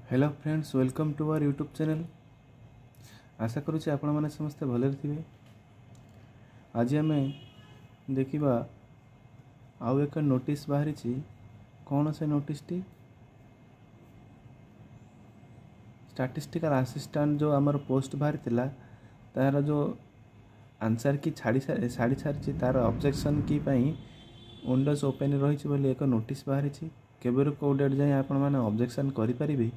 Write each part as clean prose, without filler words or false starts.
Hello friends, welcome to our YouTube channel. आशा करुच्ची आपण मैंने समस्ते भले थे। आज आम देखा आउ एक नोटिस बाहरी। कौन से नोटिस टी? स्टैटिस्टिकल असिस्टेंट जो आमर पोस्ट बाहरी तार जो आंसर की छाड़ी सारी तार ऑब्जेक्शन की विंडोज ओपन रही एक नोटिस बाहरी। केबर कौ डेट जाए आपण मैंने ऑब्जेक्शन करें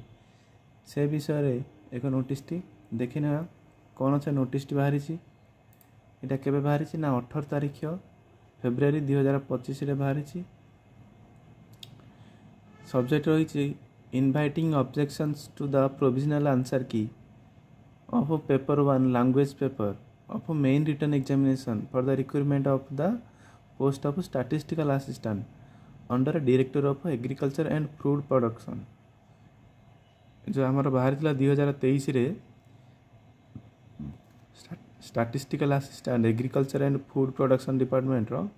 से विषय रे एक नोटिस टी देखने। कौन से नोटिस टी बाहरी? यहाँ केबे बाहरी ना 18 तारीख फेब्रुआरी 2025 रे बाहरी। सब्जेक्ट रही inviting objections to the provisional answer key of paper 1 language paper of main written examination for the recruitment of the post of statistical assistant under director of agriculture and food production. जो आमर बाहरी 2023 रे statistical assistant agriculture and food production department रो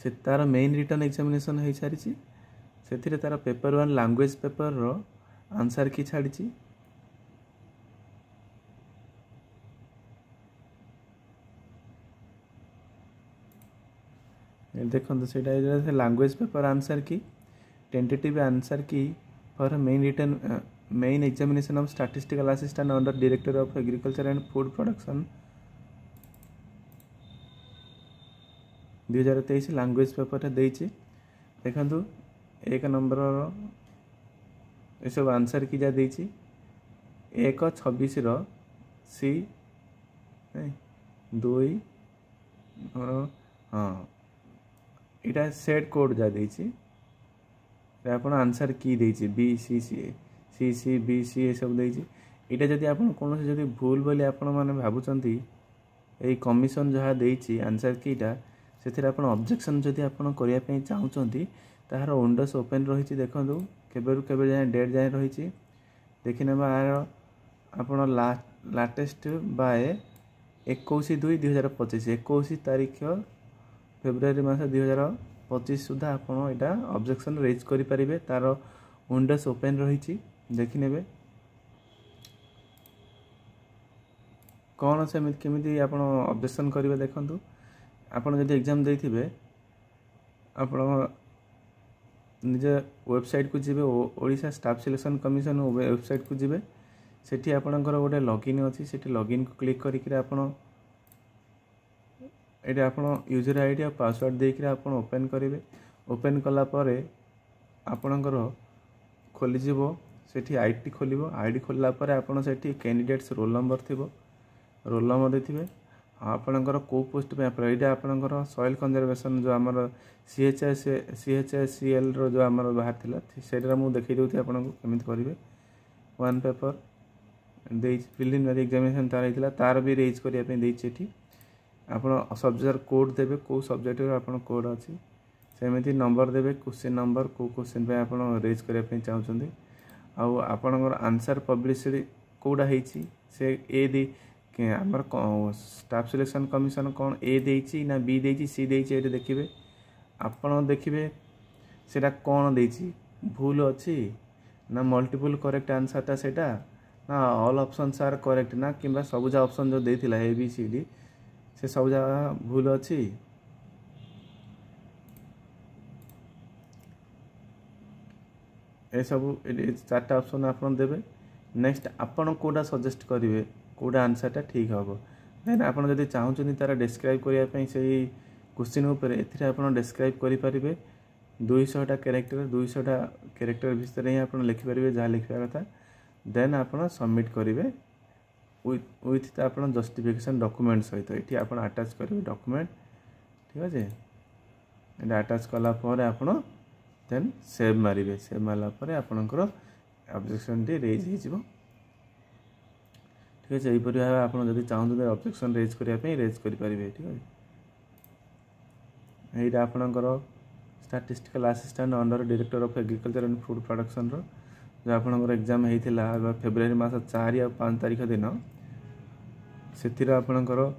से तार main written examination हो सारी। से तार पेपर 1 लैंग्वेज पेपर रो आंसर की छाड़ी। देखो से लैंग्वेज पेपर आंसर की टेंटेटिव आंसर की for main return main examination of statistical assistant under director of agriculture and food production 2023 language paper देती। देखो एक नंबर ये सब आंसर की जा देती 1/26 सी 2 हाँ यहाँ सेट कोड जा देती आप आंसर की देती बी सी सी सी सी बी सी ये सब देती। यहाँ जदि आप कौन जदि भूल बोली आपण मैंने भावुंट यही कमिशन जहाँ देती आंसर कीटा से ऑब्जेक्शन जदि आप करने चाहते तार विंडोज ओपन रही। देखो केबे जाए डेट जाए रही देखने यार आप लाटेस्ट बाय 21/2/2025 21 तारीख फेब्रुआरी मास 2025 सुधा आप ऑब्जेक्शन रेज करें। तार विंडोज ओपन रही देखने कौन से केमी आप ऑब्जेक्शन करेंगे। देखो आप एग्जाम देते आप निज वेबसाइट को जीवे Odisha staff selection commission website को जीवे सेठी आपणकर गोटे लॉगिन अच्छी से लॉगिन को क्लिक करके आप यूजर आईडी और पासवर्ड देकर आप ओपन करेंगे। ओपन कलापर आपणकर खोली सेठी आईडी खोल आईडी खोलला आपड़ से कैंडिडेट्स रोल नंबर थी रोल नंबर देते आपणकर कौ पोस्ट पे अप्लाई यहाँ आपणकर सॉइल कंजर्वेशन जो आमर CHSCL जो आमर बाहर थिला सेटा मुझे देखी दूसरी आपको केमी करेंगे। 1 पेपर दे प्रिलिमिनरी एग्जामिनेशन तार होता तार भी रेज करने आप सब्जेक्ट कोड देवे कौ सब्जेक्ट आप कोड अच्छी सेमती नंबर देवे क्वेश्चन नंबर कौ क्वेश्चन पे आप रेज करने चाहते आपणकर आंसर पब्लिशड कौटा से ए दी आमर स्टाफ सिलेक्शन कमिशन कौन ए देती ना बी देती सी देती ये देखिए आपड़ देखिए सेटा कौन देती भूल अच्छी ना मल्टीपल करेक्ट आंसरटा सेटा ना ऑल ऑप्शंस आर करेक्ट ना कि सबुज ऑप्शन जो देथिला ए बी सी डी से सब जगह भूल अच्छी। ए सब 4टा ऑप्शन आप देवे नेक्स्ट आपड़ कौटा सजेस्ट करेंगे कौटा आंसरटा ठीक हम देन आप चाहते तार डिस्क्राइब करने से क्वेश्चन उपर आप डिस्क्राइब करेंगे 200टा कैरेक्टर 200टा कैरेक्टर भितर ही आप लिखिपारे जहाँ लिखा कथा देन आप सबमिट करेंगे विथ आप जस्टिफिकेशन डॉक्यूमेंट सहित ये आप अटैच करेंगे डॉक्यूमेंट ठीक अच्छे ये अटैच कलापर आप देन सेव मारे सेव मारापर आपणकर ऑब्जेक्शन टी रेज हो ठीक है। यहीपरि भाव आप चाहते ऑब्जेक्शन रेज करने रेज करेंगे ठीक है। यहाँ आपणकर statistical assistant under director of agriculture and food production रो जो आपणकर एग्जाम होता फेब्रुआरी मास 4 और 5 तारीख दिन से आपणकर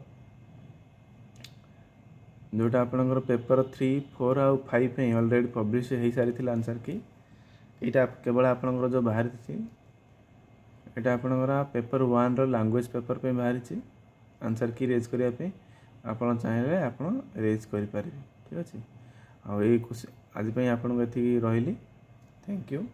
जोटा आपणकर पेपर 3, 4 और 5 ऑलरेडी पब्लिश हो सारी आंसर की यहाँ केवल आपंकर जो बाहरी यहाँ आपंकर पेपर 1 लैंग्वेज पेपर पे बाहरी आंसर की रेज करने आप चाहिए आप रेज करें। ठीक अच्छे आज आपको ये रही। Thank you.